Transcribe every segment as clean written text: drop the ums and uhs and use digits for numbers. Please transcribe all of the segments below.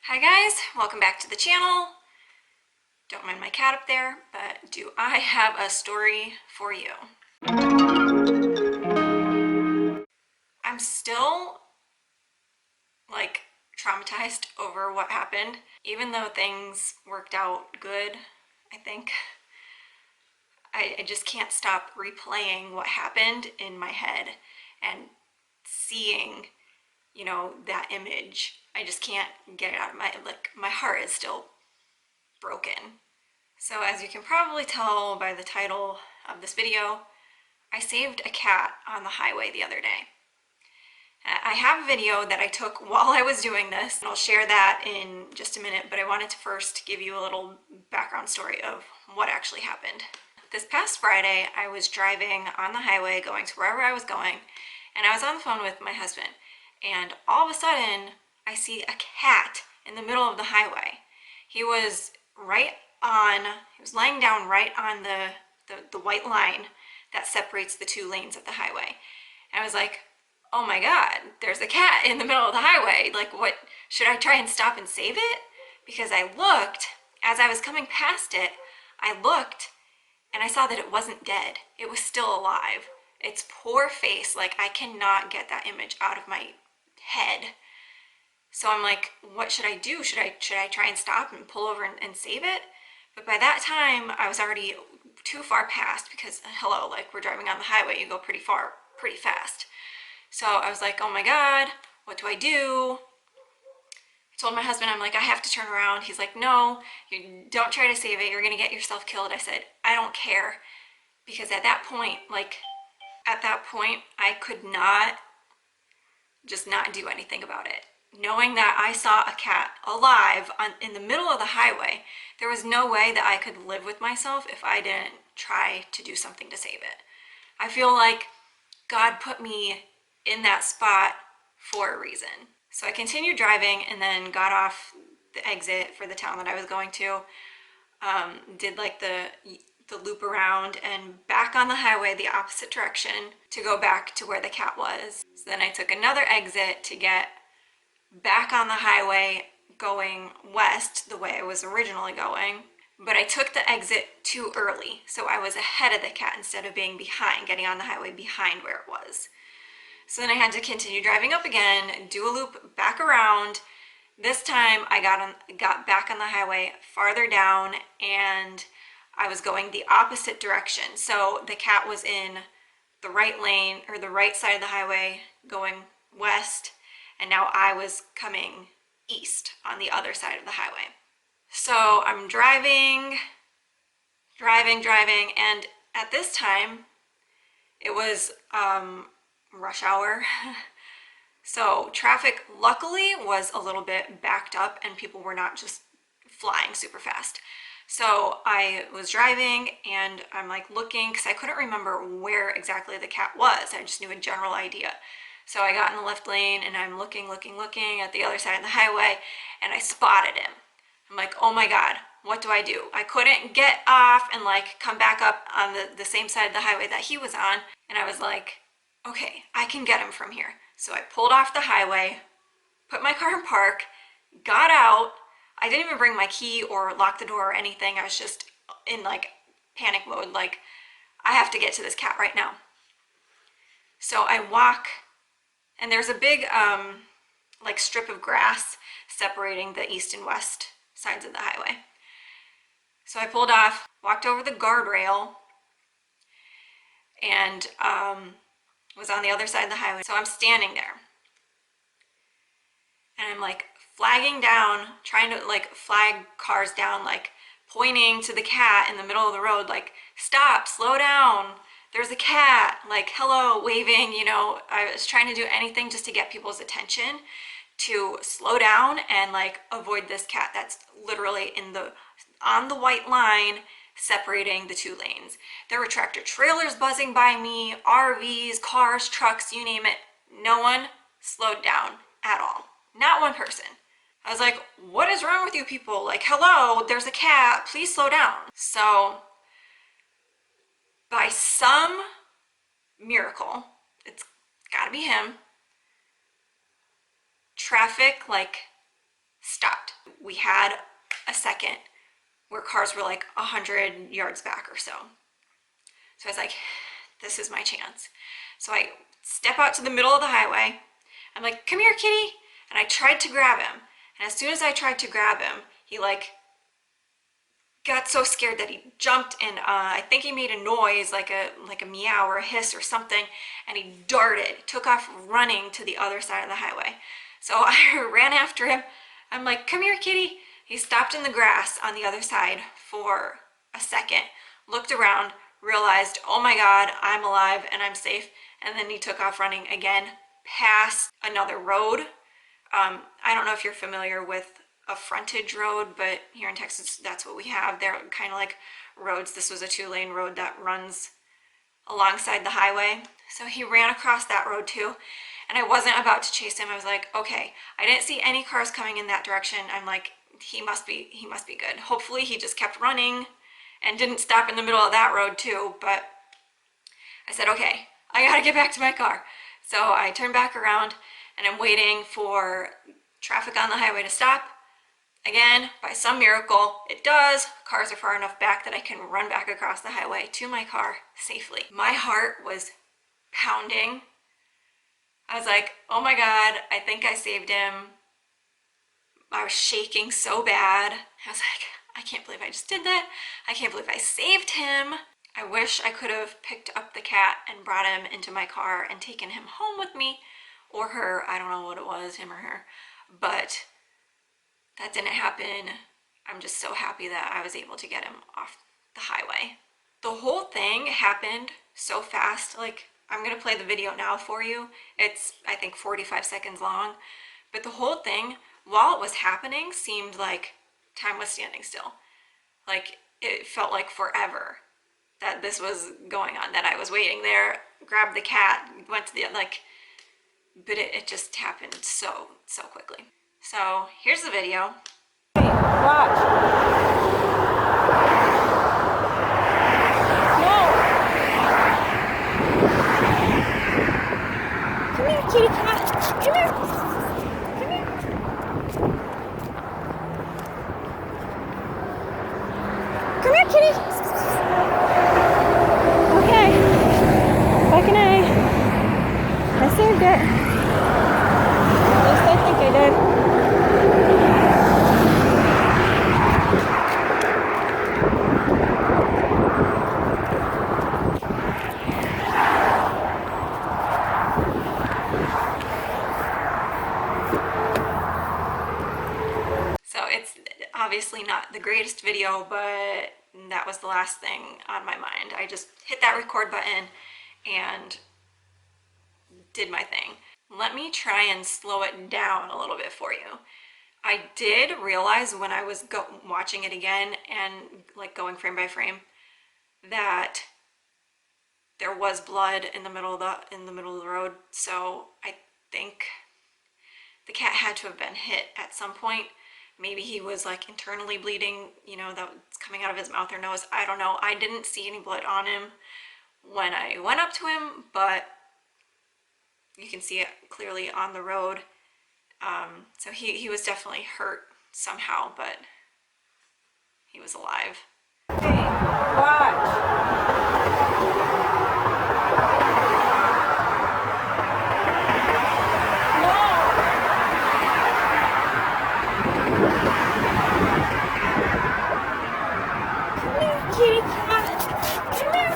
Hi guys, welcome back to the channel. Don't mind my cat up there, but do I have a story for you? I'm still like traumatized over what happened, even though things worked out good, I think. I just can't stop replaying what happened in my head and seeing, that image. I just can't get it out of my heart is still broken. So as you can probably tell by the title of this video, I saved a cat on the highway the other day. I have a video that I took while I was doing this, and I'll share that in just a minute, but I wanted to first give you a little background story of what actually happened. This past Friday, I was driving on the highway going to wherever I was going, and I was on the phone with my husband, and all of a sudden, I see a cat in the middle of the highway. He was laying down right on the white line that separates the two lanes of the highway. And I was like, oh my God, there's a cat in the middle of the highway. Like, what, should I try and stop and save it? Because I looked, as I was coming past it, I looked and I saw that it wasn't dead. It was still alive. Its poor face, like, I cannot get that image out of my head. So I'm like, what should I do? Should I try and stop and pull over and save it? But by that time, I was already too far past because, hello, like, we're driving on the highway, you go pretty fast. So I was like, oh my God, what do I do? I told my husband, I'm like, I have to turn around. He's like, no, you don't try to save it. You're going to get yourself killed. I said, I don't care. Because at that point, I could not do anything about it. Knowing that I saw a cat alive in the middle of the highway, there was no way that I could live with myself if I didn't try to do something to save it. I feel like God put me in that spot for a reason. So I continued driving and then got off the exit for the town that I was going to, did like the loop around and back on the highway the opposite direction to go back to where the cat was. So then I took another exit to get back on the highway going west the way I was originally going, but I took the exit too early, so I was ahead of the cat instead of being behind, getting on the highway behind where it was. So then I had to continue driving up again, do a loop back around. This time I got back on the highway farther down, and I was going the opposite direction. So the cat was in the right lane, or the right side of the highway going west, and now I was coming east on the other side of the highway. So I'm driving, and at this time it was rush hour. So traffic luckily was a little bit backed up and people were not just flying super fast. So I was driving and I'm like looking, because I couldn't remember where exactly the cat was. I just knew a general idea. So I got in the left lane and I'm looking at the other side of the highway, and I spotted him. I'm like, oh my God, what do I do? I couldn't get off and like come back up on the same side of the highway that he was on. And I was like, okay, I can get him from here. So I pulled off the highway, put my car in park, got out. I didn't even bring my key or lock the door or anything. I was just in like panic mode, like, I have to get to this cat right now. So I walk, and there's a big like strip of grass separating the east and west sides of the highway. So I pulled off, walked over the guardrail, and was on the other side of the highway. So I'm standing there and I'm like flagging down, trying to like flag cars down, like pointing to the cat in the middle of the road, like, stop, slow down, there's a cat, like, hello, waving, I was trying to do anything just to get people's attention to slow down and like avoid this cat that's literally on the white line separating the two lanes. There were tractor trailers buzzing by me, RVs, cars, trucks, you name it. No one slowed down at all. Not one person. I was like, what is wrong with you people? Like, hello, there's a cat, please slow down. So by some miracle, it's gotta be him, traffic like stopped. we had a second where cars were like 100 yards back or so. So I was like, this is my chance. So I step out to the middle of the highway. I'm like, come here, kitty. And I tried to grab him. And as soon as I tried to grab him, he like got so scared that he jumped, and I think he made a noise like a meow or a hiss or something, and he darted, took off running to the other side of the highway. So I ran after him. I'm like, come here, kitty. He stopped in the grass on the other side for a second, looked around, realized, oh my God, I'm alive and I'm safe. And then he took off running again past another road. I don't know if you're familiar with a frontage road, but here in Texas, that's what we have. They're kind of like roads. This was a 2-lane road that runs alongside the highway. So he ran across that road too. And I wasn't about to chase him. I was like, okay, I didn't see any cars coming in that direction. I'm like, he must be good. Hopefully he just kept running and didn't stop in the middle of that road too. But I said, okay, I gotta get back to my car. So I turned back around and I'm waiting for traffic on the highway to stop. Again, by some miracle, it does. Cars are far enough back that I can run back across the highway to my car safely. My heart was pounding. I was like, oh my God, I think I saved him. I was shaking so bad. I was like, I can't believe I just did that. I can't believe I saved him. I wish I could have picked up the cat and brought him into my car and taken him home with me, or her. I don't know what it was, him or her. But that didn't happen. I'm just so happy that I was able to get him off the highway. The whole thing happened so fast. Like, I'm gonna play the video now for you. It's, I think, 45 seconds long. But the whole thing, while it was happening, seemed like time was standing still. Like, it felt like forever that this was going on, that I was waiting there, grabbed the cat, went to the, like, but it just happened so quickly. So here's the video. Hey, watch. No. Come here, kitty cat. Come here. Come here. Come here, kitty. Okay. Fucking A. I saved it. At least I think I did. Obviously not the greatest video, but that was the last thing on my mind. I just hit that record button and did my thing. Let me try and slow it down a little bit for you. I did realize when I was watching it again and like going frame by frame that there was blood in the middle of the road. So I think the cat had to have been hit at some point. Maybe he was like internally bleeding, you know, that's coming out of his mouth or nose. I don't know. I didn't see any blood on him when I went up to him, but you can see it clearly on the road. So he was definitely hurt somehow, but he was alive. Hey, watch. Kitty cat, come here.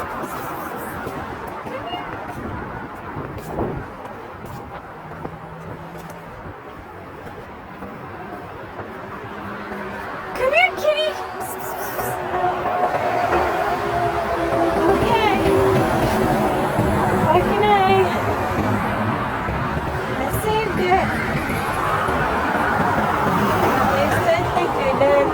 Come here, kitty. Okay. Fucking A. I saved it. At least I think I did.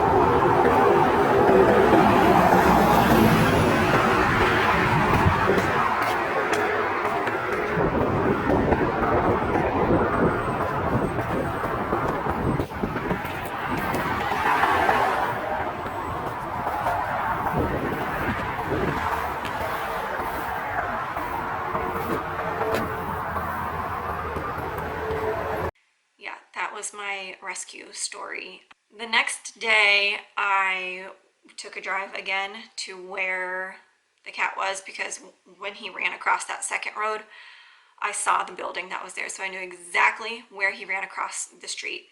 My rescue story. The next day, I took a drive again to where the cat was, because when he ran across that second road, I saw the building that was there, so I knew exactly where he ran across the street.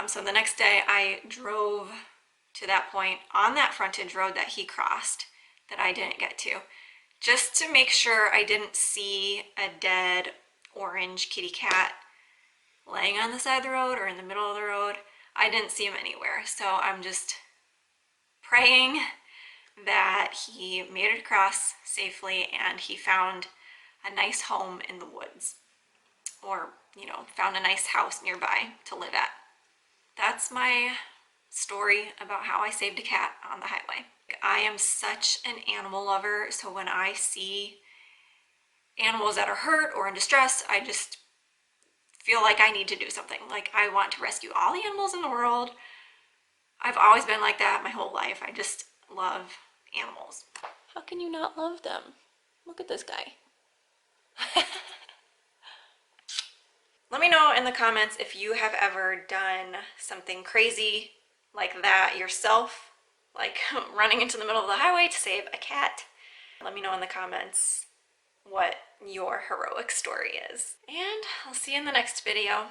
So the next day I drove to that point on that frontage road that he crossed that I didn't get to, just to make sure I didn't see a dead orange kitty cat laying on the side of the road or in the middle of the road. I didn't see him anywhere, so I'm just praying that he made it across safely and he found a nice home in the woods, or, you know, found a nice house nearby to live at. That's my story about how I saved a cat on the highway. I am such an animal lover, so when I see animals that are hurt or in distress, I just feel like I need to do something. Like, I want to rescue all the animals in the world. I've always been like that my whole life. I just love animals. How can you not love them? Look at this guy. Let me know in the comments if you have ever done something crazy like that yourself, like running into the middle of the highway to save a cat. Let me know in the comments what your heroic story is. And I'll see you in the next video.